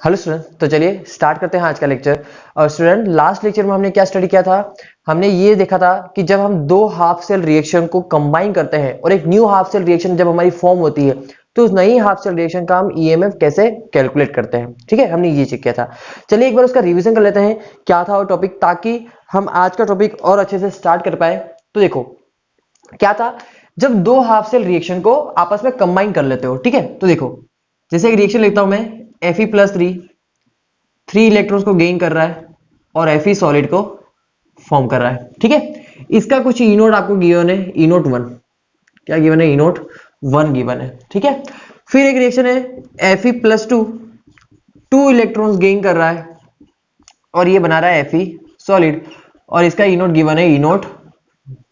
Hello student, तो चलिए start करते हैं आज का लेक्चर। और स्टूडेंट, लास्ट लेक्चर में हमने क्या स्टडी किया था? हमने ये देखा था कि जब हम दो हाफ सेल रिएक्शन को कंबाइन करते हैं और एक न्यू हाफ सेल रिएक्शन जब हमारी फॉर्म होती है तो उस नई हाफ सेल रिएक्शन का हम ईएमएफ कैसे कैलकुलेट करते हैं। ठीक है, हमने ये चेक किया था। चलिए एक बार उसका रिविजन कर लेते हैं क्या था वो टॉपिक, ताकि हम आज का टॉपिक और अच्छे से स्टार्ट कर पाए। तो देखो क्या था, जब दो हाफ सेल रिएक्शन को आपस में कंबाइन कर लेते हो। ठीक है, तो देखो जैसे एक रिएक्शन लिखता हूं मैं, Fe+3 3 इलेक्ट्रॉन्स को गेन कर रहा है और Fe सॉलिड को फॉर्म कर रहा है। ठीक है, इसका कुछ ई नोट आपको गिवन है, ई नोट 1। क्या गिवन है? ई नोट 1 गिवन है। ठीक है, फिर एक रिएक्शन है Fe+2 2 इलेक्ट्रॉन्स गेन कर रहा है और ये बना रहा है Fe सॉलिड और इसका ई नोट गिवन है, ई नोट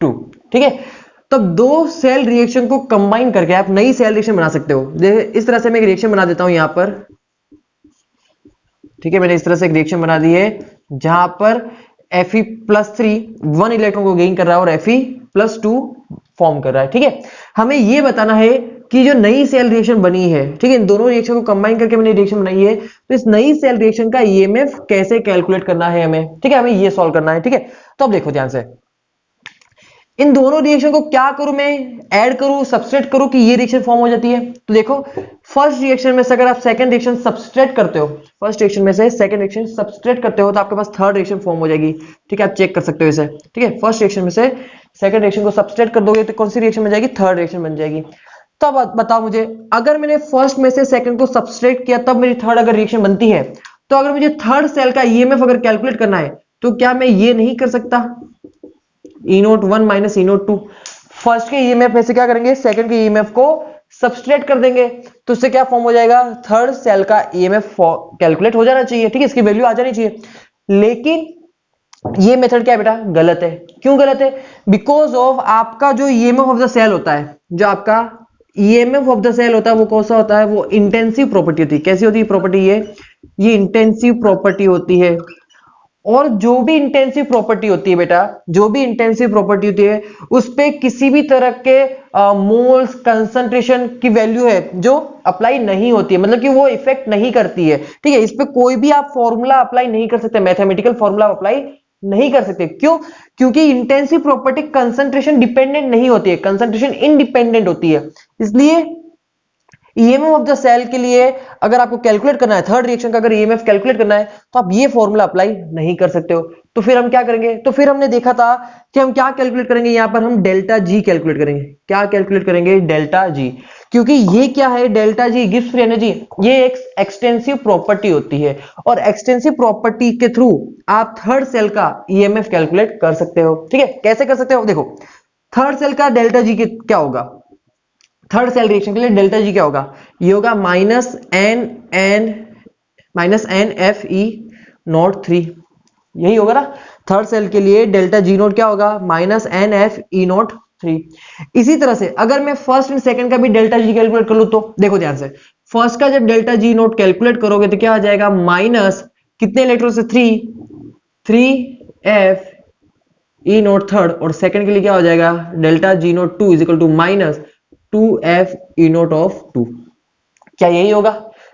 2। ठीक है, तब दो सेल रिएक्शन को कंबाइन करके आप नई सेल रिएक्शन बना सकते हो। इस तरह से मैं एक रिएक्शन बना देता हूं यहां पर। ठीक है, मैंने इस तरह से एक रिएक्शन बना दी है जहां पर Fe+3 1 इलेक्ट्रॉन को गेन कर रहा है और Fe+2 फॉर्म कर रहा है। ठीक है, हमें यह बताना है कि जो नई सेल रिएक्शन बनी है, ठीक है, इन दोनों रिएक्शन को कंबाइन करके मैंने रिएक्शन बनाई है, तो इस नई सेल रिएक्शन का ईएमएफ कैसे कैलकुलेट करना है हमें। ठीक है, हमें यह सॉल्व करना है। ठीक है, तो अब देखो ध्यान से, इन दोनों रिएक्शन को क्या करूं मैं, ऐड करूं, सबस्ट्रेट करूं कि ये रिएक्शन फॉर्म हो जाती है। तो देखो फर्स्ट रिएक्शन में से अगर आप सेकंड रिएक्शन सबस्ट्रेट करते हो, फर्स्ट रिएक्शन में से सेकंड रिएक्शन सबस्ट्रेट करते हो तो आपके पास थर्ड रिएक्शन फॉर्म हो जाएगी। ठीक है, आप चेक कर सकते हो इसे। ठीक है, फर्स्ट रिएक्शन में से सेकंड रिएक्शन को सबस्ट्रेट कर दोगे तो कौन सी रिएक्शन बन जाएगी? थर्ड रिएक्शन बन जाएगी। तो अब बताओ मुझे, अगर मैंने फर्स्ट में से सेकंड को सबस्ट्रेट किया तब मेरी थर्ड अगर रिएक्शन बनती है, तो अगर मुझे थर्ड सेल का ईएमएफ अगर कैलकुलेट करना है तो क्या मैं ये नहीं कर सकता? ई नोट 1 माइनस ई नोट 2, फर्स्ट के ईएमएफ में से क्या करेंगे, सेकंड के ईएमएफ को सबस्ट्रेट कर देंगे तो उससे क्या फॉर्म हो जाएगा? थर्ड सेल का ईएमएफ कैलकुलेट हो जाना चाहिए। ठीक है, इसकी वैल्यू आ जानी चाहिए। लेकिन ये मेथड क्या है बेटा? गलत है। क्यों गलत है? बिकॉज ऑफ आपका जो ईएमएफ ऑफ द सेल होता है, जो आपका ईएमएफ ऑफ द सेल होता है वो कौन सा होता है? वो इंटेंसिव प्रॉपर्टी होती है। कैसी होती है प्रॉपर्टी? ये इंटेंसिव प्रॉपर्टी होती है। और जो भी इंटेंसिव प्रॉपर्टी होती है बेटा, जो भी इंटेंसिव प्रॉपर्टी होती है उस पे किसी भी तरह के मोल्स कंसंट्रेशन की वैल्यू है जो अप्लाई नहीं होती है, मतलब कि वो इफेक्ट नहीं करती है। ठीक है, इस पे कोई भी आप फॉर्मूला अप्लाई नहीं कर सकते, मैथमेटिकल फॉर्मूला अप्लाई नहीं कर सकते। क्यों? क्योंकि इंटेंसिव प्रॉपर्टी कंसंट्रेशन डिपेंडेंट नहीं होती है, कंसंट्रेशन इंडिपेंडेंट होती है। इसलिए ईएमएफ ऑफ द सेल के लिए अगर आपको कैलकुलेट करना है, थर्ड रिएक्शन का अगर ईएमएफ कैलकुलेट करना है तो आप ये फॉर्मूला अप्लाई नहीं कर सकते हो। तो फिर हम क्या करेंगे? तो फिर हमने देखा था कि हम क्या कैलकुलेट करेंगे, यहां पर हम डेल्टा जी कैलकुलेट करेंगे। क्या कैलकुलेट करेंगे? Delta G. क्योंकि ये क्या है? डेल्टा जी गिव्स फ्री एनर्जी। ये एक एक्सटेंसिव प्रॉपर्टी होती है और एक्सटेंसिव प्रॉपर्टी के थ्रू आप थर्ड सेल का ईएमएफ कैलकुलेट कर सकते हो। ठीक है, कैसे कर सकते हो? देखो थर्ड सेल का डेल्टा जी क्या होगा, थर्ड सेल रिएक्शन के लिए डेल्टा जी क्या होगा? ये होगा -NF(E)(3). यही होगा ना, थर्ड सेल के लिए डेल्टा जी नोट क्या होगा? -NF(E)(3). इसी तरह से अगर मैं फर्स्ट एंड सेकंड का भी डेल्टा जी कैलकुलेट कर लूं तो देखो ध्यान से, फर्स्ट का जब डेल्टा जी नोट कैलकुलेट करोगे तो क्या आ जाएगा? माइनस कितने इलेक्ट्रॉन से? 3F(E)(थर्ड) और सेकंड के लिए क्या हो जाएगा? Delta G nought 2 is equal to -2F(E)(2). क्या यही होगा?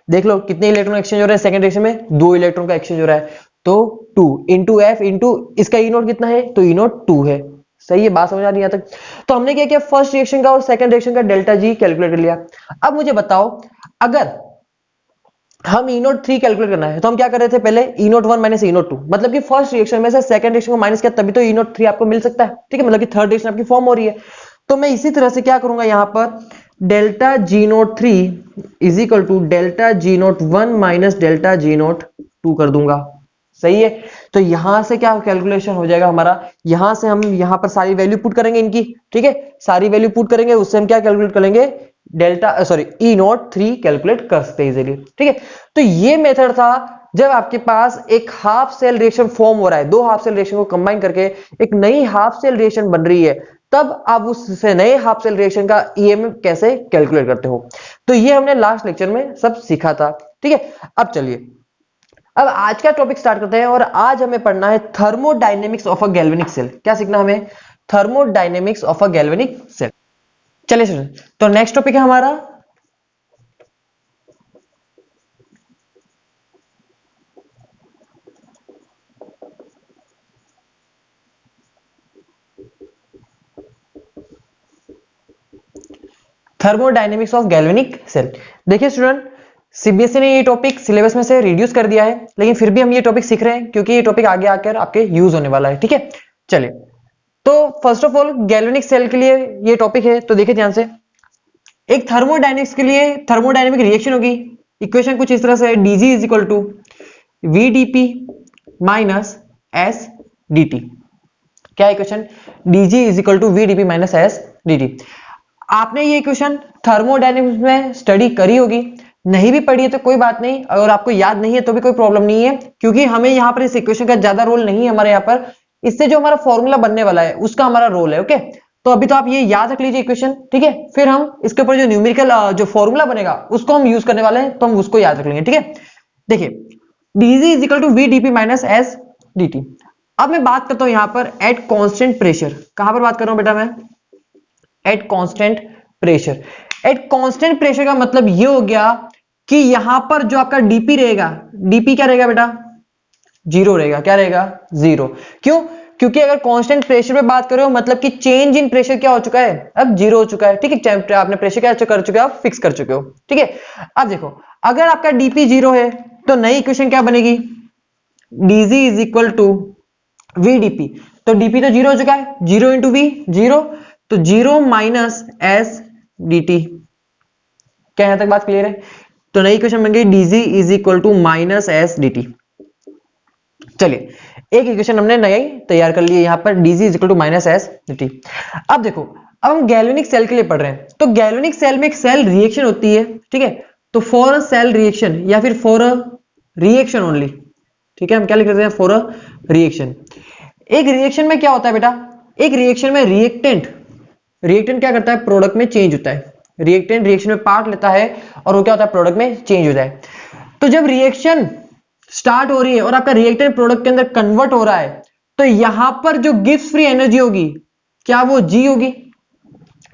देख लो कितने इलेक्ट्रॉन एक्सचेंज हो रहे हैं सेकंड रिएक्शन में? 2 इलेक्ट्रॉन का एक्सचेंज हो रहा है, तो 2 इंटू एफ इंटू इसका ई नोट कितना है? तो ई नोट 2 है। सही है, बात समझ आ रही है यहां तक? तो हमने क्या किया, फर्स्ट रिएक्शन का और सेकंड रिएक्शन का डेल्टा जी कैलकुलेट कर लिया। अब मुझे बताओ, अगर हम ई नोट 3 कैलकुलेट करना है तो हम क्या कर रहे थे पहले? ई नोट 1 माइनस ई नोट 2, मतलब कि फर्स्ट रिएक्शन में से सेकंड रिएक्शन को माइनस किया तभी तो ई नोट 3 आपको मिल सकता है। ठीक है, मतलब कि थर्ड रिएक्शन आपकी फॉर्म हो रही है। तो मैं इसी तरह से क्या करूंगा, यहां पर delta G nought 3 is equal to delta G nought 1 minus delta G nought 2 कर दूंगा। सही है, तो यहां से क्या कैलकुलेशन हो जाएगा हमारा? यहां से हम यहां पर सारी वैल्यू पुट करेंगे इनकी। ठीक है, सारी वैल्यू पुट करेंगे, उससे हम क्या कैलकुलेट करेंगे? डेल्टा सॉरी ई नोट 3 कैलकुलेट कर सकते हैं इजीली। ठीक है, तो ये मेथड था जब आपके पास एक हाफ सेल रिएक्शन फॉर्म हो रहा है, दो हाफ सेल रिएक्शन को कंबाइन करके एक नई हाफ सेल रिएक्शन बन रही है, तब आप उससे नए हाफ सेल रिएक्शन का ईएमएफ कैसे कैलकुलेट करते हो। तो ये हमने लास्ट लेक्चर में सब सीखा था। ठीक है, अब चलिए अब आज का टॉपिक स्टार्ट करते हैं और आज हमें पढ़ना है thermodynamics of a galvanic cell. क्या सीखना हमें? Thermodynamics of a galvanic cell. चलिए स्टूडेंट, तो नेक्स्ट टॉपिक है हमारा थर्मोडायनेमिक्स ऑफ गैल्वेनिक सेल। देखिए स्टूडेंट, सीबीएसई ने ये टॉपिक सिलेबस में से रिड्यूस कर दिया है, लेकिन फिर भी हम ये टॉपिक सीख रहे हैं क्योंकि ये टॉपिक आगे आकर आपके यूज होने वाला है। ठीक है, चलिए तो first of all galvanic cell के लिए ये टॉपिक है, तो देखिए ध्यान से। एक थर्मोडायनेमिक्स के लिए थर्मोडायनेमिक रिएक्शन होगी, इक्वेशन कुछ इस तरह से है, dg is equal to vdp minus S dt। क्या equation? dg is equal to vdp minus S dt। आपने ये इक्वेशन थर्मोडायनेमिक्स में स्टडी करी होगी, नहीं भी पढ़ी है तो कोई बात नहीं, अगर आपको याद नहीं है तो भी कोई प्रॉब्लम नहीं है, क्योंकि हमें यहाँ पर इस इक्वेशन का ज्यादा रोल नहीं है हमारे यहाँ पर। इससे जो हमारा फॉर्मूला बनने वाला है उसका हमारा रोल है। ओके, तो अभी तो आप ये याद रख लीजिए इक्वेशन, ठीक है, फिर हम इसके ऊपर जो न्यूमेरिकल जो फॉर्मूला बनेगा उसको हम यूज करने वाले हैं, तो हम उसको याद रख लेंगे। ठीक है, देखिए dg is equal to vdp minus S dt। अब मैं बात करता हूं यहां पर एट कांस्टेंट प्रेशर। कहां पर बात कर रहा हूं बेटा मैं? Eight constant pressure. Eight constant pressure का मतलब ये हो गया कि यहां पर जो आपका dp रहेगा, dp क्या रहेगा बेटा? जीरो रहेगा। क्या रहेगा? जीरो। क्यों? क्योंकि अगर कांस्टेंट प्रेशर पे बात करो मतलब कि चेंज इन प्रेशर क्या हो चुका है? अब जीरो हो चुका है। ठीक है, आपने प्रेशर क्या कर चुके हो? आप फिक्स कर चुके हो। ठीक है, अब देखो अगर आपका dp जीरो है तो नई इक्वेशन क्या बनेगी? dg is equal to vdp। तो dp तो जीरो हो चुका है, जीरो इंटू v जीरो, तो जीरो माइनस एस dt। क्या यहां तक बात क्लियर है? तो नई इक्वेशन बन गई dg is equal to minus S dt। चलिए एक इक्वेशन हमने नई तैयार कर ली है यहां पर, dg is equal to minus S dt। अब देखो, अब हम गैल्वेनिक सेल के लिए पढ़ रहे हैं, तो गैल्वेनिक सेल में एक सेल रिएक्शन होती है। ठीक है, तो फॉर अ सेल रिएक्शन या फिर फॉर अ रिएक्शन ओनली, ठीक है, हम क्या लिख रहे हैं? For a reaction. एक रिएक्शन में क्या होता है बेटा? एक रिएक्शन में रिएक्टेंट क्या करता है? प्रोडक्ट में चेंज होता है। रिएक्टेंट रिएक्शन में पार्ट लेता है और वो क्या होता है? प्रोडक्ट में चेंज हो जाए। तो जब रिएक्शन स्टार्ट हो रही है और आपका रिएक्टेंट प्रोडक्ट के अंदर कन्वर्ट हो रहा है, तो यहां पर जो गिब्स फ्री एनर्जी होगी, क्या वो जी होगी?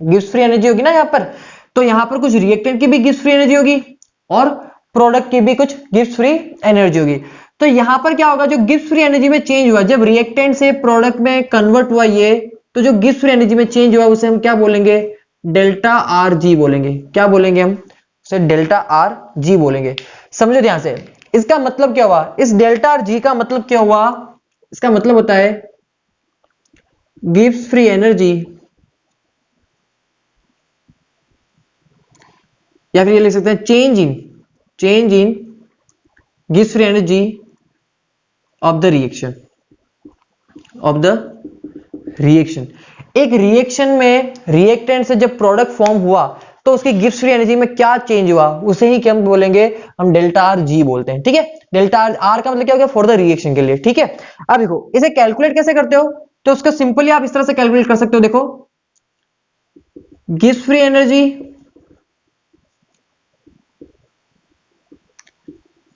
गिब्स फ्री एनर्जी होगी ना यहां पर। तो यहां पर कुछ रिएक्टेंट की भी गिब्स फ्री एनर्जी होगी और प्रोडक्ट की भी कुछ गिब्स फ्री एनर्जी होगी। तो यहां पर क्या होगा? जो गिब्स फ्री एनर्जी में चेंज हुआ, जब रिएक्टेंट से प्रोडक्ट में कन्वर्ट हुआ ये, तो जो गिब्स फ्री एनर्जी में चेंज हुआ उसे हम क्या बोलेंगे? डेल्टा आर जी बोलेंगे। क्या बोलेंगे हम? उसे डेल्टा आर जी बोलेंगे। समझो ध्यान से, इसका मतलब क्या हुआ? इस डेल्टा आर जी का मतलब क्या हुआ? इसका मतलब होता है गिब्स फ्री एनर्जी, या फिर ये लिख सकते हैं change in Gibbs free energy of the reaction. एक रिएक्शन में रिएक्टेंट से जब प्रोडक्ट फॉर्म हुआ तो उसकी गिब्स फ्री एनर्जी में क्या चेंज हुआ, उसे ही क्या हम बोलेंगे? हम डेल्टा आर जी बोलते हैं। ठीक है, डेल्टा आर का मतलब क्या हो गया? फॉर द रिएक्शन के लिए। ठीक है, अब देखो इसे कैलकुलेट कैसे करते हो? तो उसका सिंपली आप इस तरह से कैलकुलेट कर सकते हो। देखो, Gibbs free energy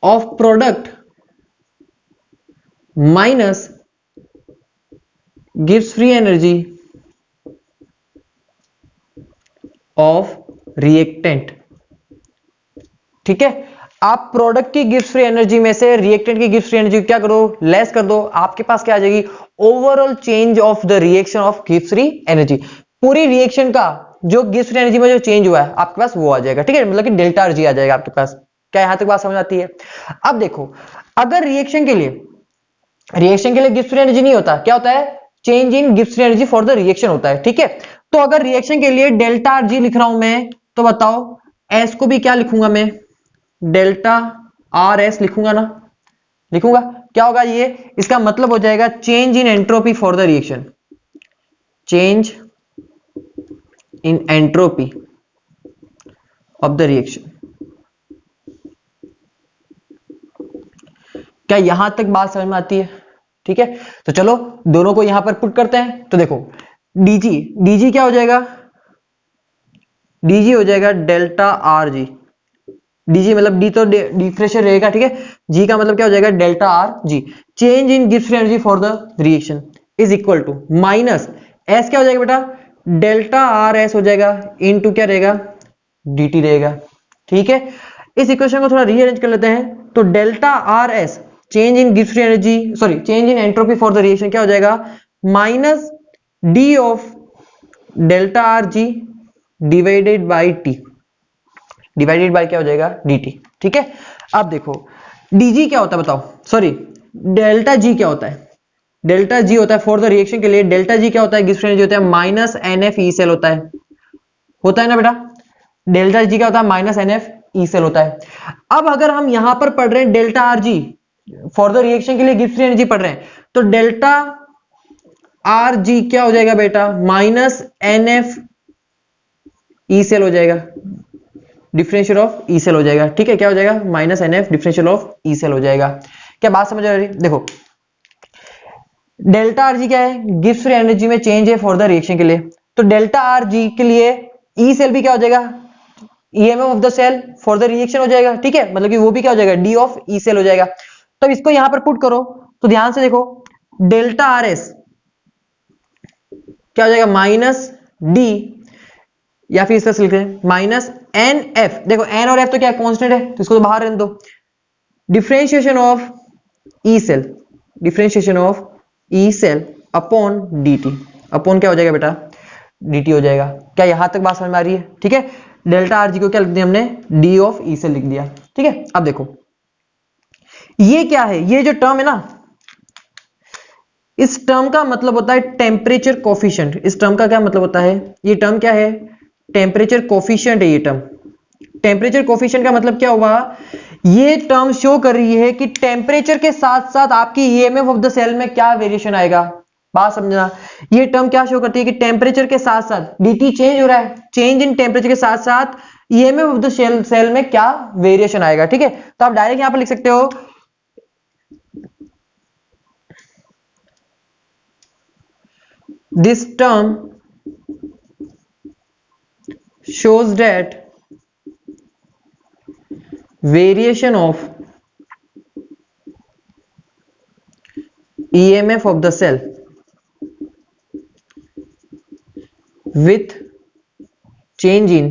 of product minus Gibbs free energy of reactant. ठीक है, आप प्रोडक्ट की गिब्स फ्री एनर्जी में से रिएक्टेंट की गिब्स फ्री एनर्जी क्या करो? लेस कर दो। आपके पास क्या आ जाएगी? Overall change of the reaction of Gibbs free energy. पूरी रिएक्शन का जो गिब्स फ्री एनर्जी में जो चेंज हुआ है आपके पास वो आ जाएगा। ठीक है, मतलब कि डेल्टा आर जी आ जाएगा आपके पास। क्या यहां तक बात समझ आती है? अब देखो, अगर रिएक्शन के लिए गिब्स फ्री एनर्जी नहीं होता, क्या होता है? Change in Gibbs free energy for the reaction होता है। ठीक है, तो अगर रिएक्शन के लिए डेल्टा आर जी लिख रहा हूं मैं, तो बताओ एस को भी क्या लिखूंगा मैं? डेल्टा आर एस लिखूंगा ना? लिखूंगा। क्या होगा ये? इसका मतलब हो जाएगा change in entropy for the reaction. Change in entropy of the reaction. क्या यहां तक बात समझ में आती है? ठीक है, तो चलो दोनों को यहां पर पुट करते हैं। तो देखो डीजी क्या हो जाएगा? डीजी हो जाएगा डेल्टा आर जी। डीजी मतलब डी तो डी प्रेशर रहेगा। ठीक है, जी का मतलब क्या हो जाएगा? Delta R G. Change in Gibbs free energy for the reaction is equal to minus S क्या हो जाएगा बेटा? डेल्टा आर एस हो जाएगा इनटू क्या रहेगा? डीटी रहेगा। ठीक है, इस इक्वेशन को थोड़ा रीअरेंज कर लेते हैं। तो delta R S change in Gibbs free energy, sorry change in entropy for the reaction क्या हो जाएगा? Minus D of delta R ji divided by T, divided by क्या हो जाएगा dt। ठीक है, अब देखो dg क्या होता है बताओ, सॉरी डेल्टा g क्या होता है, डेल्टा g होता है फॉर द रिएक्शन के लिए, डेल्टा g क्या होता है, गिब्स एनर्जी होता है माइनस NF ई सेल होता है ना बेटा, डेल्टा g क्या होता है माइनस NF ई सेल होता है। अब अगर हम यहां पर पढ़ रहे हैं delta RG for the reaction के लिए गिब्स एनर्जी पढ़ रहे हैं, तो डेल्टा RG क्या हो जाएगा बेटा माइनस NF ई सेल हो जाएगा, डिफरेंशियल ऑफ ई सेल हो जाएगा। ठीक है, क्या हो जाएगा minus NF differential of E cell हो जाएगा। क्या बात समझ आ रही है? देखो डेल्टा RG क्या है, गिब्स फ्री एनर्जी में चेंज है फॉर द रिएक्शन के लिए, तो डेल्टा RG के लिए ई सेल भी क्या हो जाएगा EMF of the cell for the reaction हो जाएगा। ठीक है, मतलब कि वो भी क्या हो जाएगा D ऑफ ई सेल हो जाएगा। तो इसको यहां पर पुट करो तो ध्यान से देखो डेल्टा RS क्या हो जाएगा माइनस D, या फिर इस तरह से लिख रहे हैं माइनस NF, देखो N और F तो क्या कांस्टेंट है तो इसको तो बाहर रहने दो, differentiation of E cell, differentiation of E cell upon dt, upon क्या हो जाएगा बेटा dt हो जाएगा। क्या यहां तक बात समझ में आ रही है? ठीक है, डेल्टा RG को क्या लिख दिया हमने D ऑफ ई सेल लिख दिया। ठीक है, अब देखो ये क्या है, ये जो टर्म है ना, इस टर्म का मतलब होता है टेम्परेचर कोफिशिएंट। इस टर्म का क्या मतलब होता है, ये टर्म क्या है टेम्परेचर कोफिशिएंट है। ये टर्म टेम्परेचर कोफिशिएंट का मतलब क्या हुआ, ये टर्म शो कर रही है कि टेम्परेचर के साथ साथ आपकी EMF ऑफ द सेल में क्या वेरिएशन आएगा। बात समझना, ये टर्म क्या शो करती है कि टेम्परेचर के साथ साथ dt चेंज हो रहा है, चेंज इन टेम्परेचर के साथ साथ EMF ऑफ द सेल में क्या वेरिएशन आएगा। ठीक है, तो आप डायरेक्ट यहां पर लिख सकते हो this term shows that variation of EMF of the cell with change in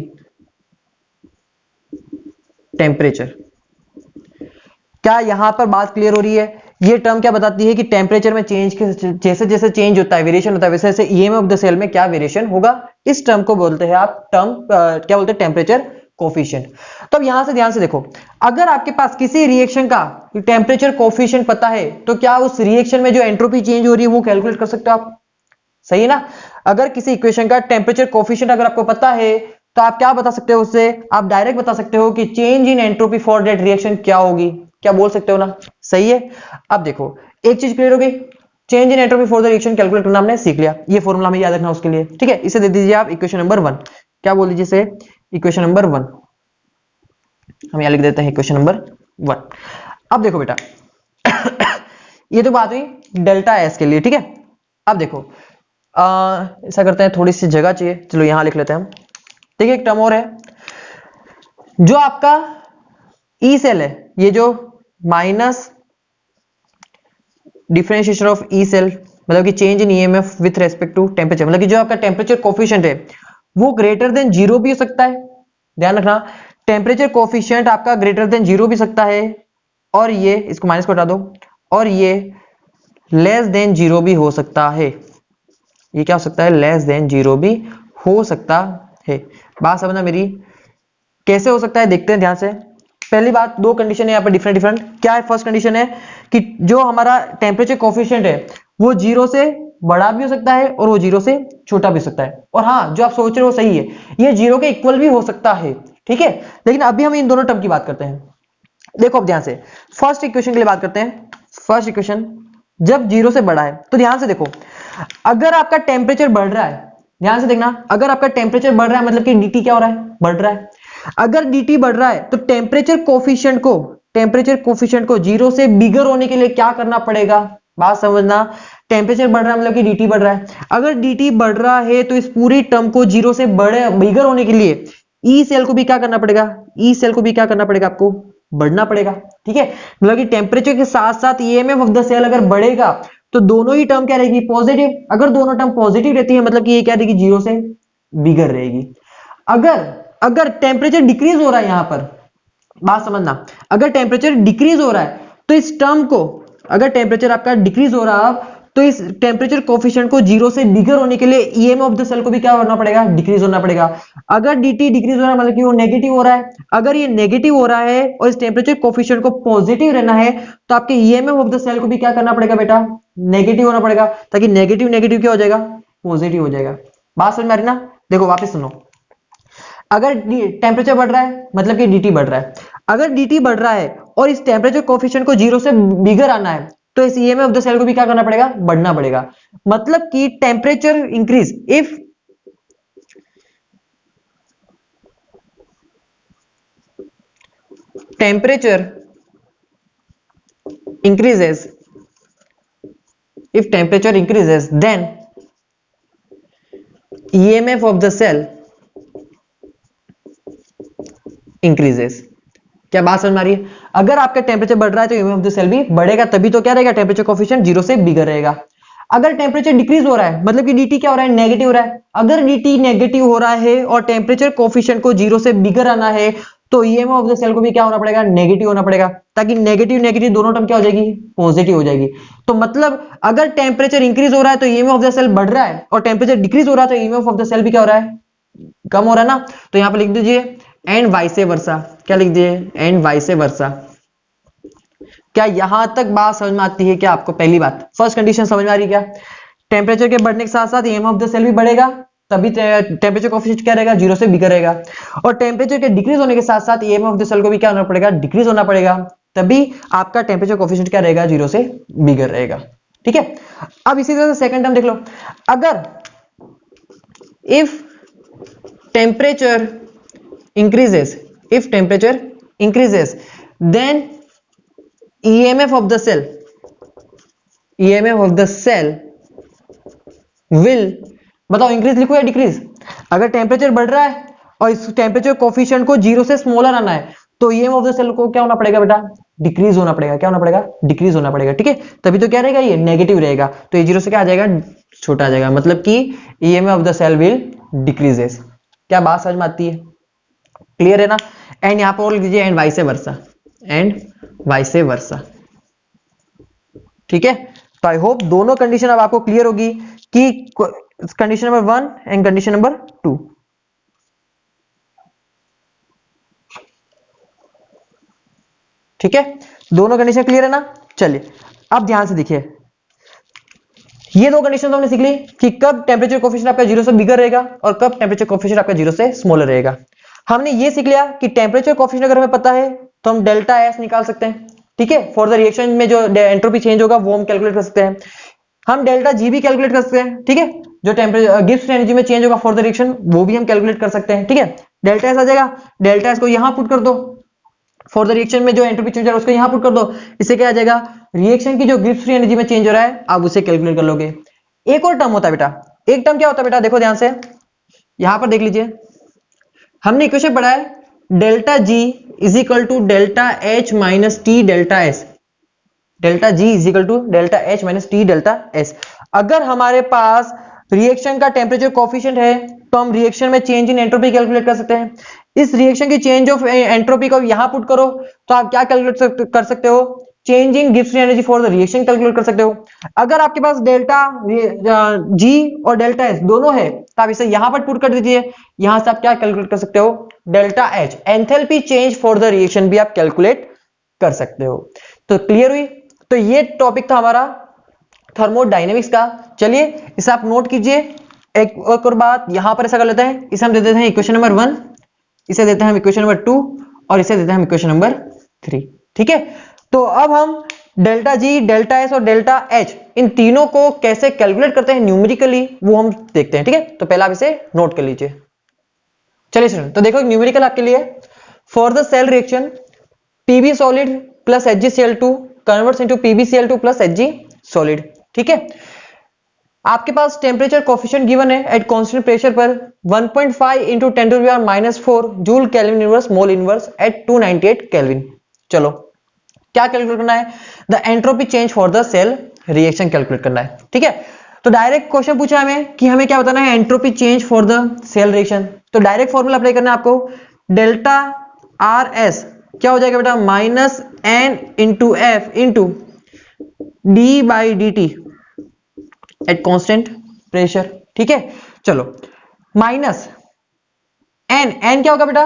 temperature। क्या यहां पर बात क्लियर हो रही है? ये टर्म क्या बताती है कि टेम्परेचर में चेंज के जैसे जैसे चेंज होता है वेरिएशन होता है वैसे वैसे EMF ऑफ द सेल में क्या वेरिएशन होगा। इस टर्म को बोलते हैं आप टर्म क्या बोलते हैं टेम्परेचर कोफिशिएंट। तो अब यहां से ध्यान से देखो, अगर आपके पास किसी रिएक्शन का टेम्परेचर कोफिशिएंट पता है तो क्या उस रिएक्शन में जो एंट्रोपी चेंज हो रही है वो कैलकुलेट कर सकते हो आप, सही है ना। अगर किसी इक्वेशन का टेम्परेचर कोफिशिएंट अगर आपको पता है तो आप क्या बता सकते हो उससे, आप डायरेक्ट बता सकते हो कि change in entropy for that reaction क्या होगी, क्या बोल सकते हो ना, सही है। अब देखो एक चीज क्लियर हो गई, change in entropy for the reaction calculate करना हमने सीख लिया, ये फॉर्मूला हमें याद रखना उसके लिए। ठीक है, इसे दे दीजिए आप इक्वेशन नंबर 1, क्या बोल दीजिए इसे इक्वेशन नंबर 1, हम यहां लिख देते हैं इक्वेशन नंबर 1। अब देखो बेटा ये तो बात हुई डेल्टा एस के लिए। ठीक है, अब देखो ऐसा करते हैं, थोड़ी सी जगह चाहिए, चलो यहां लिख लेते हैं हम। देखिए एक टर्म और है, जो आपका ई सेल है, ये जो minus differentiation of E cell मतलब कि change in EMF with respect to temperature, मतलब कि जो आपका टेम्परेचर कोफिशिएंट है वो ग्रेटर देन 0 भी हो सकता है। ध्यान रखना, टेम्परेचर कोफिशिएंट आपका ग्रेटर देन 0 भी सकता है, और ये इसको माइनस को हटा दो, और ये लेस देन 0 भी हो सकता है। ये क्या हो सकता है, लेस देन 0 भी हो सकता है। बात समझना मेरी, कैसे हो सकता है देखते हैं ध्यान से। पहली बात, दो कंडीशन है यहाँ पर डिफरेंट डिफरेंट। क्या है, फर्स्ट कंडीशन है कि जो हमारा टेम्परेचर कोफिशिएंट है वो 0 से बड़ा भी हो सकता है और वो 0 से छोटा भी हो सकता है, और हाँ जो आप सोच रहे हो सही है, ये 0 के इक्वल भी हो सकता है। ठीक है, लेकिन अभी हम इन दोनों टर्म की बात करते हैं। देखो अब ध्यान से फर्स्ट इक्वेशन के लिए बात करते हैं। फर्स्ट इक्वेशन जब 0 से बड़ा है तो ध्यान से देखो, अगर आपका टेम्परेचर बढ़ रहा है, ध्यान से देखना, अगर आपका टेम्परेचर बढ़ रहा है मतलब कि dt क्या हो रहा है, बढ़ रहा है। अगर dt बढ़ रहा है तो टेम्परेचर कोफिशिएंट को 0 से बिगर होने के लिए क्या करना पड़ेगा। बात समझना, टेम्परेचर बढ़ रहा है मतलब कि dt बढ़ रहा है। अगर dt बढ़ रहा है तो इस पूरी टर्म को 0 से बिगर होने के लिए ई सेल को भी क्या करना पड़ेगा, ई सेल को भी क्या करना पड़ेगा, आपको बढ़ना पड़ेगा। ठीक है, मतलब कि टेम्परेचर के साथ साथ EMF ऑफ द सेल अगर बढ़ेगा तो दोनों ही टर्म क्या रहेगी, पॉजिटिव। अगर दोनों टर्म पॉजिटिव रहती है मतलब कि ये क्या रहेगी, 0 से बिगर रहेगी। अगर टेम्परेचर डिक्रीज हो रहा है, यहां पर बात समझना, अगर टेम्परेचर डिक्रीज हो रहा है तो इस टर्म को, अगर टेम्परेचर आपका डिक्रीज हो रहा तो इस टेम्परेचर कोफिशिएंट को 0 से बिगर होने के लिए ईएमएफ ऑफ द सेल को भी क्या करना पड़ेगा, डिक्रीज होना पड़ेगा। अगर dt डिक्रीज हो रहा है मतलब कि वो नेगेटिव हो रहा है, अगर ये नेगेटिव हो रहा है और इस टेम्परेचर कोफिशिएंट को पॉजिटिव रहना है तो आपके ईएमएफ ऑफ द सेल को भी क्या करना पड़ेगा बेटा, नेगेटिव होना पड़ेगा, ताकि नेगेटिव नेगेटिव क्या हो जाएगा, पॉजिटिव हो जाएगा। बात समझ में आ रही ना? देखो वापस सुनो, अगर टेम्परेचर बढ़ रहा है मतलब कि dt बढ़ रहा है, अगर dt बढ़ रहा है और इस टेम्परेचर कोफिशिएंट को 0 से बिगर आना है तो इस ईएमएफ ऑफ द सेल को भी क्या करना पड़ेगा, बढ़ना पड़ेगा। मतलब कि temperature increase, if temperature increases, if temperature increases then EMF of the cell increases। क्या बात समझ में आ रही है? अगर आपका टेम्परेचर बढ़ रहा है तो EMF ऑफ द सेल भी बढ़ेगा, तभी तो क्या रहेगा, टेम्परेचर कोफिशिएंट 0 से बिगर रहेगा। अगर टेम्परेचर डिक्रीज हो रहा है मतलब कि dt क्या हो रहा है, नेगेटिव हो रहा है, अगर dt नेगेटिव हो रहा है और टेम्परेचर कोफिशिएंट को 0 से बिगर आना है तो ईएमएफ ऑफ द सेल को भी क्या होना पड़ेगा, नेगेटिव होना पड़ेगा, ताकि नेगेटिव नेगेटिव दोनों टर्म क्या हो जाएगी, पॉजिटिव हो जाएगी। तो मतलब अगर टेम्परेचर इंक्रीज हो रहा है तो ईएमएफ ऑफ द सेल बढ़ रहा है और टेम्परेचर डिक्रीज हो रहा है तो ईएमएफ ऑफ द सेल भी क्या हो रहा है, कम हो रहा है ना। तो यहां पर लिख दीजिए एंड वाइसे वर्सा। क्या लिख दिए, एंड वाइसे वर्सा। क्या यहां तक बात समझ में आती है? क्या आपको पहली बात फर्स्ट कंडीशन समझ में आ रही है? क्या टेम्परेचर के बढ़ने के साथ साथ ईएमएफ ऑफ द सेल भी बढ़ेगा, तभी टेम्परेचर कोफिशिएंट क्या रहेगा, 0 से बिगर रहेगा। और टेम्परेचर के डिक्रीज होने के साथ साथ ईएमएफ ऑफ द सेल को भी क्या होना पड़ेगा, डिक्रीज होना पड़ेगा, तभी आपका टेम्परेचर कोफिशिएंट क्या रहेगा, 0 से बिगर रहेगा। ठीक है। अब इसी तरह से सेकंड टर्म देख लो, अगर if temperature increases, if temperature increases then EMF of the cell will, बताओ इंक्रीज लिखो या डिक्रीज? अगर टेम्परेचर बढ़ रहा है और इस टेम्परेचर कोफिशिएंट को 0 से स्मॉलर आना है तो ईएमएफ ऑफ द सेल को क्या होना पड़ेगा बेटा, डिक्रीज होना पड़ेगा। क्या होना पड़ेगा, डिक्रीज होना पड़ेगा। ठीक है, तभी तो क्या रहेगा, ये नेगेटिव रहेगा, तो ये 0 से क्या आ जाएगा, छोटा आ जाएगा, मतलब कि EMF of the cell will decreases. क्या बात समझ में आती है? क्लियर है ना? एंड यहां पर लिख दीजिए and vice versa, and vice versa. ठीक है, तो आई होप दोनों कंडीशन अब आपको क्लियर होगी कि condition number 1 and condition number 2। ठीक है, दोनों कंडीशन क्लियर है ना? चलिए अब ध्यान से देखिए, ये दो कंडीशन तो हमने सीख ली कि कब टेम्परेचर कोफिशिएंट आपका 0 से बिगर रहेगा और कब टेम्परेचर कोफिशिएंट आपका 0 से स्मॉलर रहेगा। हमने ये सीख लिया कि टेम्परेचर कोफिशिएंट अगर हमें पता है तो हम डेल्टा एस निकाल सकते हैं। ठीक है, फॉर द रिएक्शन में जो एंट्रोपी चेंज होगा वो हम कैलकुलेट कर सकते हैं। हम डेल्टा जी भी कैलकुलेट कर सकते हैं। ठीक है, जो टेम्परेचर गिब्स एनर्जी में चेंज होगा फॉर द रिएक्शन वो भी हम कैलकुलेट कर सकते हैं। ठीक है, डेल्टा एस आ जाएगा, डेल्टा एस को यहां पुट कर दो, फॉर द रिएक्शन में जो एंट्रोपी चेंज हो रहा है उसको यहां पुट कर दो, इससे क्या आ जाएगा, रिएक्शन की जो गिब्स फ्री एनर्जी में चेंज हो रहा है आप उसे कैलकुलेट कर लोगे। एक और टर्म होता है बेटा, एक टर्म क्या होता है बेटा, देखो ध्यान से, यहां पर देख लीजिए, हमने इक्वेशन पढ़ा है delta G is equal to delta H minus T delta S, delta G is equal to delta H minus T delta S. अगर हमारे पास रिएक्शन का टेम्परेचर कोफिशिएंट है तो हम रिएक्शन में चेंज इन एंट्रोपी कैलकुलेट कर सकते हैं। इस रिएक्शन की चेंज ऑफ एंट्रोपी को यहां पुट करो तो आप क्या कैलकुलेट कर सकते हो, change in Gibbs free energy for the reaction calculate कर सकते हो। अगर आपके पास डेल्टा जी और डेल्टा एस दोनों है तो आप इसे यहां पर पुट कर दीजिए, यहां से आप क्या कैलकुलेट कर सकते हो, delta H enthalpy change for the reaction भी आप कैलकुलेट कर सकते हो। तो क्लियर हुई? तो ये टॉपिक था हमारा थर्मोडायनेमिक्स का। चलिए इसे आप नोट कीजिए। एक और बात यहां पर ऐसा कर लेते हैं, इसे हम दे देते हैं इक्वेशन नंबर 1, इसे देते हैं हम इक्वेशन नंबर 2 और इसे देते हैं हम इक्वेशन नंबर 3। ठीक है, तो अब हम डेल्टा जी, डेल्टा एस और डेल्टा एच इन तीनों को कैसे कैलकुलेट करते हैं न्यूमेरिकली वो हम देखते हैं। ठीक है, तो पहले आप इसे नोट कर लीजिए। चलिए स्टूडेंट, तो देखो न्यूमेरिकल आपके लिए, for the cell reaction PB solid plus HgCl2 converts into PbCl2 plus Hg solid. ठीक है, आपके पास टेम्परेचर कोफिशिएंट गिवन है एट कांस्टेंट प्रेशर पर 1.5 into 10⁻⁻⁴ joule kelvin inverse mole inverse at 298 kelvin. चलो क्या कैलकुलेट करना है, the entropy change for the cell reaction calculate करना है। ठीक है, तो डायरेक्ट क्वेश्चन पूछा हमें कि हमें क्या बताना है, entropy change for the cell reaction. तो डायरेक्ट फॉर्मूला अप्लाई करना है आपको, डेल्टा आर एस क्या हो जाएगा बेटा, minus N into F into D by D T at constant pressure. ठीक है, चलो माइनस एन, एन क्या होगा बेटा,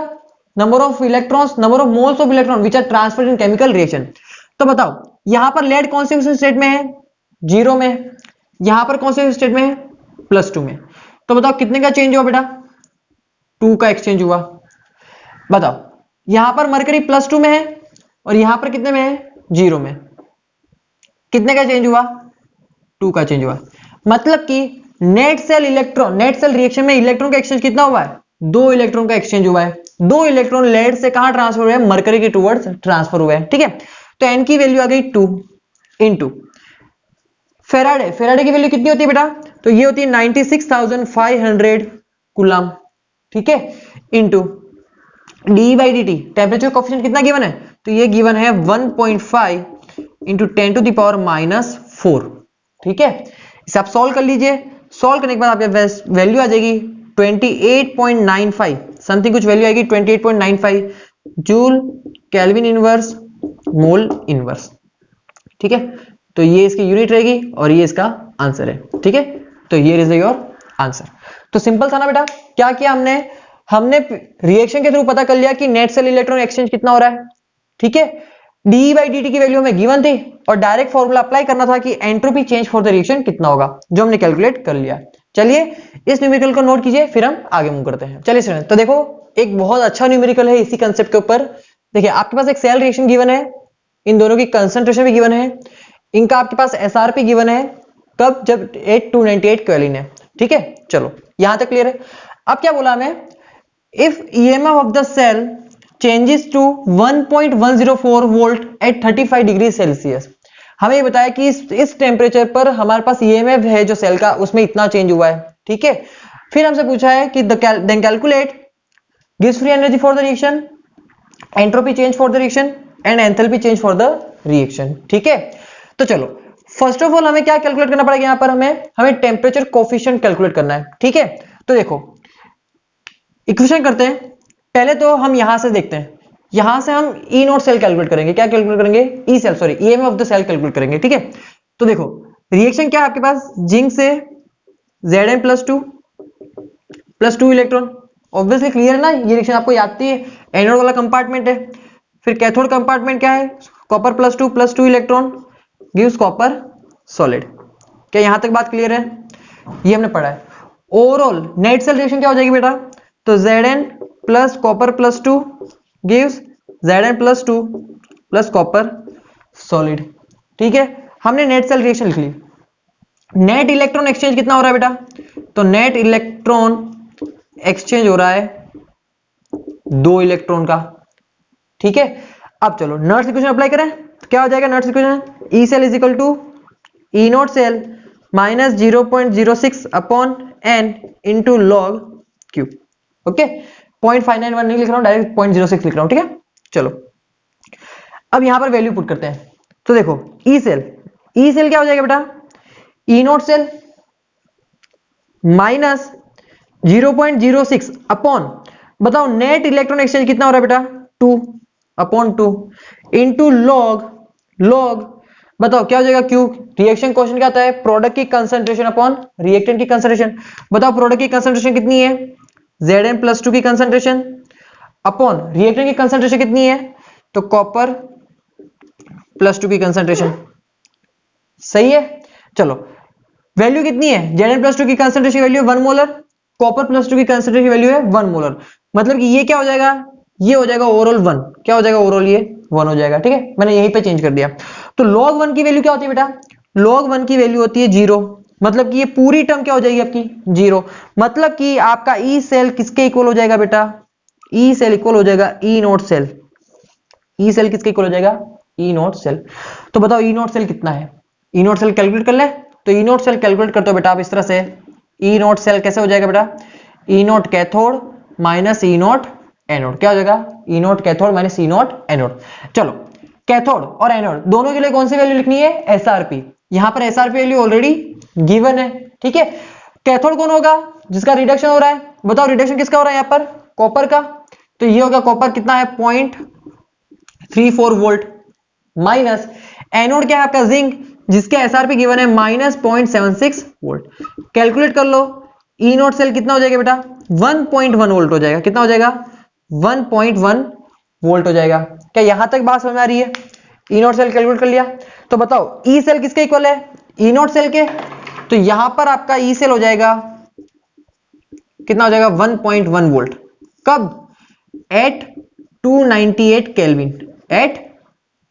number of electrons, number of moles of electron which are transferred in chemical reaction. तो बताओ यहां पर लेड कौन से स्टेट में है, 0 में, यहां पर कौन से स्टेट में है, +2 में। तो बताओ कितने का चेंज हुआ बेटा, 2 का एक्सचेंज हुआ। बताओ यहां पर मरकरी +2 में है और यहां पर कितने में है, 0 में, कितने का चेंज हुआ, 2 का चेंज हुआ। मतलब कि net cell electron, net cell reaction में इलेक्ट्रॉन का एक्सचेंज कितना हुआ है, 2 इलेक्ट्रॉन का एक्सचेंज हुआ है। 2 इलेक्ट्रॉन लेड से कहां ट्रांसफर हुए हैं, मरकरी की टुवर्ड्स ट्रांसफर हुए हैं। ठीक है, तो एन की वैल्यू आ गई 2 इंटू फेराडे, फेराडे की वैल्यू कितनी होती है बेटा, तो ये होती है 96,500 कूलम। ठीक है, into D by D T, temperature coefficient कितना गिवन है, तो ये गिवन है 1.5 इंटू 10⁻⁴। ठीक है, इसे आप सॉल्व कर लीजिए। सॉल्व करने के बाद आपके वैल्यू आ जाएगी 28.95 समथिंग, कुछ वैल्यू आएगी 28.95 joule kelvin inverse mole inverse. ठीक है, तो ये इसकी यूनिट रहेगी और ये इसका आंसर है। ठीक है, तो ये इज योर आंसर। तो सिंपल था ना बेटा, क्या किया हमने, हमने रिएक्शन के थ्रू पता कर लिया कि नेट सेल इलेक्ट्रॉन एक्सचेंज कितना हो रहा है। ठीक है, डी बाई डी टी की वैल्यू हमें गिवन थी और डायरेक्ट फॉर्मूला अप्लाई करना था कि entropy change for the reaction कितना होगा, जो हमने कैलकुलेट कर लिया। चलिए इस न्यूमेरिकल को नोट कीजिए, फिर हम आगे मूव करते हैं। चलिए स्टूडेंट, तो देखो एक बहुत अच्छा न्यूमेरिकल है इसी कंसेप्ट के ऊपर। देखिए आपके पास एक सेल रिएक्शन गिवन है, इन दोनों की कंसंट्रेशन भी गिवन है, इनका आपके पास एसआरपी गिवन है, कब, जब 8298 केल्विन है। ठीक है, चलो यहां तक क्लियर है। अब क्या बोला हमें, if EMF of the cell changes to 1.104 volt at 35 degree Celsius. हमें ये बताया कि इस टेम्परेचर पर हमारे पास ईएमएफ है जो सेल का, उसमें इतना चेंज हुआ है। ठीक है, फिर हमसे पूछा है कि देन कैलकुलेट गिव्स free energy for the reaction, entropy change for the reaction and enthalpy change for the reaction. ठीक है, तो चलो फर्स्ट ऑफ ऑल हमें क्या कैलकुलेट करना पड़ेगा, यहां पर हमें टेम्परेचर कोफिशिएंट कैलकुलेट करना है। ठीक है, तो देखो इक्वेशन करते हैं। पहले तो हम यहां से देखते हैं, यहां से हम ई नोट सेल कैलकुलेट करेंगे। क्या कैलकुलेट करेंगे, E cell, sorry EMF of the cell calculate करेंगे। ठीक है, तो देखो रिएक्शन क्या है आपके पास, जिंक से Zn+2 इलेक्ट्रॉन, ऑब्वियसली क्लियर है ना, ये रिएक्शन आपको याद थी, एनोड वाला कंपार्टमेंट है। फिर कैथोड कंपार्टमेंट क्या है, copper +2 electron gives copper solid. क्या यहां तक बात क्लियर है, ये हमने पढ़ा है। ओवरऑल नेट सेल रिएक्शन क्या हो जाएगी बेटा, तो Zn plus copper +2 gives Zn+2 plus copper solid. ठीक है, हमने नेट सेल रिएक्शन लिख ली। नेट इलेक्ट्रॉन एक्सचेंज कितना हो रहा है बेटा, तो नेट इलेक्ट्रॉन एक्सचेंज हो रहा है 2 इलेक्ट्रॉन का। ठीक है, अब चलो नर्स इक्वेशन अप्लाई करें, तो क्या हो जाएगा Nernst equation, E cell is equal to E naught cell minus 0.06 upon N into log Q. Okay, 0.591 नहीं लिख रहा हूं, डायरेक्ट 0.06 लिख रहा हूं। ठीक है, चलो अब यहां पर वैल्यू पुट करते हैं। तो देखो ई सेल, ई सेल क्या हो जाएगा बेटा, E naught cell minus 0.06 upon, बताओ नेट इलेक्ट्रॉन एक्सचेंज कितना हो रहा है बेटा, 2/2 इंटू लॉग बताओ क्या हो जाएगा, क्यू। रिएक्शन क्वेश्चन क्या आता है, प्रोडक्ट की कंसंट्रेशन अपॉन रिएक्टेंट की कंसंट्रेशन। बताओ प्रोडक्ट की कंसंट्रेशन कितनी है, Zn+2 की कंसंट्रेशन अपॉन रिएक्टेंट की कंसंट्रेशन कितनी है, तो कॉपर +2 की कंसंट्रेशन। सही है, चलो वैल्यू कितनी है, Zn+2 की कंसंट्रेशन वैल्यू 1 मोलर, कॉपर +2 की कंसंट्रेशन वैल्यू है 1 मोलर। मतलब कि ये क्या हो जाएगा, ये हो जाएगा ओवरऑल 1। क्या हो जाएगा ओवरऑल, ये 1 हो जाएगा। ठीक है, मैंने यहीं पे चेंज कर दिया। तो log 1 की वैल्यू क्या होती है बेटा, log 1 की वैल्यू होती है 0। मतलब कि ये पूरी टर्म क्या हो जाएगी आपकी 0। मतलब कि आपका ई सेल किसके इक्वल हो जाएगा बेटा, ई सेल इक्वल हो जाएगा E naught cell. E cell किसके इक्वल हो जाएगा, ई नॉट सेल। तो बताओ ई नॉट सेल कितना है, ई नॉट सेल कैलकुलेट कर ले। तो ई नॉट सेल कैलकुलेट करते हो बेटा आप इस तरह से, ई नॉट सेल कैसे हो जाएगा बेटा, E naught cathode minus E naught anode. क्या हो जाएगा, E naught cathode minus E naught anode. चलो कैथोड और एनोड दोनों के लिए कौन सी वैल्यू लिखनी है, एसआरपी। यहां पर एसआरपी वैल्यू ऑलरेडी गिवन है। ठीक है, कैथोड कौन होगा, जिसका रिडक्शन हो रहा है। बताओ रिडक्शन किसका हो रहा है यहां पर, कॉपर का। तो ये होगा कॉपर कितना है 0.34 वोल्ट, माइनस एनोड क्या है आपका जिंक, जिसके एसआरपी गिवन है -0.76 वोल्ट। कैलकुलेट कर लो, ई नोट सेल कितना हो जाएगा बेटा, 1.1 वोल्ट हो जाएगा। कितना हो जाएगा, 1.1 वोल्ट हो जाएगा। क्या यहां तक बात समझ में आ रही है? ई नोट सेल कैलकुलेट कर लिया, तो बताओ ई सेल किसके इक्वल है, ई नोट सेल के। तो यहां पर आपका ई सेल हो जाएगा, कितना हो जाएगा, 1.1 वोल्ट। कब, एट 298 केल्विन, एट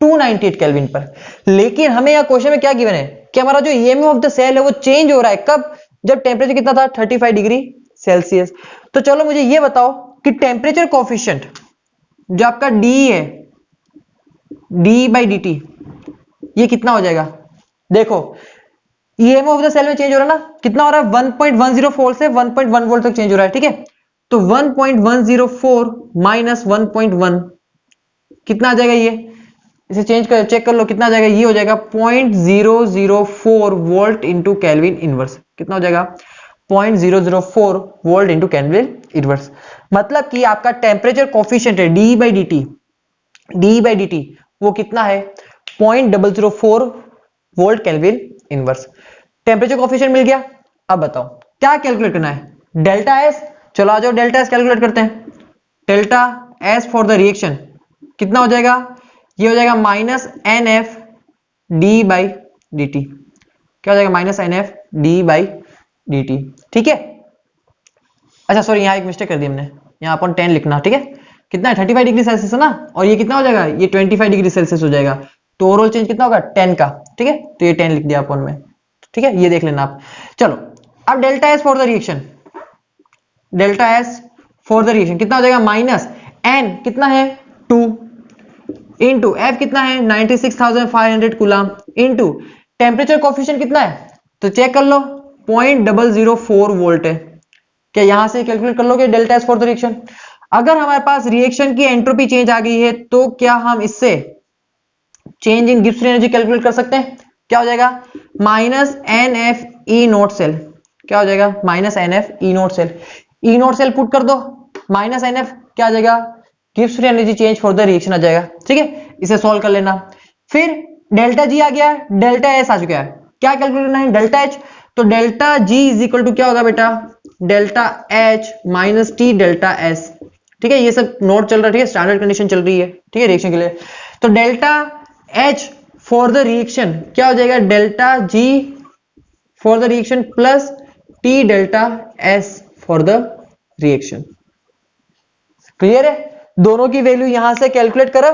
298 केल्विन पर। लेकिन हमें यहां क्वेश्चन में क्या गिवन है कि हमारा जो ईएमएफ ऑफ द सेल है वो चेंज हो रहा है। कब, जब टेम्परेचर कितना था, 35 डिग्री सेल्सियस। तो चलो मुझे ये बताओ कि टेम्परेचर कोफिशिएंट जो आपका डी है, डी बाई डी टी, ये कितना हो जाएगा। देखो ईएमएफ ऑफ द सेल में चेंज हो रहा है ना, कितना हो रहा है, 1.104 से 1.1 वोल्ट तक चेंज हो रहा है। ठीक है, तो 1.104 माइनस 1.1 कितना आ जाएगा, ये इसे चेंज कर, चेक कर लो कितना आ जाएगा, ये हो जाएगा 0.004 वोल्ट इंटू केल्विन इनवर्स। कितना हो जाएगा, 0.004 वोल्ट इंटू केल्विन इनवर्स। मतलब कि आपका टेम्परेचर कोफिशिएंट है D by D T, D by D T वो कितना है, 0.004 volt kelvin inverse. Temperature coefficient मिल गया। अब बताओ क्या कैलकुलेट करना है, डेल्टा एस। चलो आ जाओ डेल्टा एस कैलकुलेट करते हैं। Delta S for the reaction कितना हो जाएगा, ये हो जाएगा minus N F D by D T. क्या हो जाएगा, minus N F D by D T. ठीक है, अच्छा सॉरी यहां एक मिस्टेक कर दी हमने, यहां अपन 10 लिखना। ठीक है, कितना है, 35 डिग्री सेल्सियस है ना, और ये कितना हो जाएगा, ये 25 डिग्री सेल्सियस हो जाएगा। तो ओवरऑल चेंज कितना होगा, 10 का। ठीक है, तो ये 10 लिख दिया अपन में। ठीक है, ये देख लेना आप। चलो अब delta S for the reaction, delta S for the reaction कितना हो जाएगा, माइनस एन कितना है 2 इंटू एफ कितना है 96,500 कूलम इंटू टेम्परेचर कोफिशिएंट कितना है, तो चेक कर लो 0.004 वोल्ट है। क्या यहां से कैलकुलेट कर लोगे delta S for the reaction. अगर हमारे पास रिएक्शन की एंट्रोपी चेंज आ गई है तो क्या हम इससे change in Gibbs free energy calculate कर सकते हैं। क्या हो जाएगा, minus N F E naught cell. क्या हो जाएगा, minus N F E naught cell. E naught cell put कर दो, माइनस एन एफ क्या आ जाएगा, Gibbs free energy change for the reaction आ जाएगा। ठीक है, इसे सॉल्व कर लेना। फिर डेल्टा जी आ गया, डेल्टा एस आ चुका है। क्या कैलकुलेट करना है, डेल्टा एच। तो delta G is equal to क्या होगा बेटा, delta H minus T delta S. ठीक है, ये सब नोट चल रहा है, ठीक है, स्टैंडर्ड कंडीशन चल रही है। ठीक है, रिएक्शन के लिए। तो delta H for the reaction क्या हो जाएगा, delta ji for the reaction plus T delta S for the reaction. Clear है, दोनों की वैल्यू यहां से कैलकुलेट करो,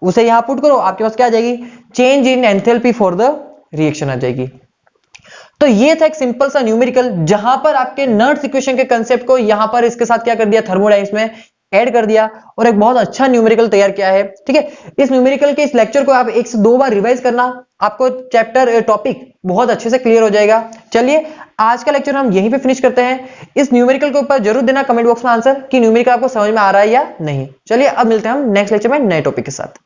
उसे यहां पुट करो, आपके पास क्या आ जाएगी, change in enthalpy for the reaction आ जाएगी। तो ये था एक सिंपल सा न्यूमेरिकल, जहां पर आपके नर्ड्स इक्वेशन के कांसेप्ट को यहां पर इसके साथ क्या कर दिया, थर्मोडायनेमिक्स में ऐड कर दिया और एक बहुत अच्छा न्यूमेरिकल तैयार किया है। ठीक है, इस न्यूमेरिकल के इस लेक्चर को आप 1 से 2 बार रिवाइज करना, आपको चैप्टर टॉपिक बहुत अच्छे से क्लियर हो जाएगा। चलिए आज का लेक्चर हम यहीं पे फिनिश करते हैं। इस न्यूमेरिकल के ऊपर जरूर देना कमेंट बॉक्स में आंसर कि न्यूमेरिकल आपको समझ में आ रहा है या नहीं। चलिए अब मिलते हैं हम नेक्स्ट लेक्चर में नए टॉपिक के साथ।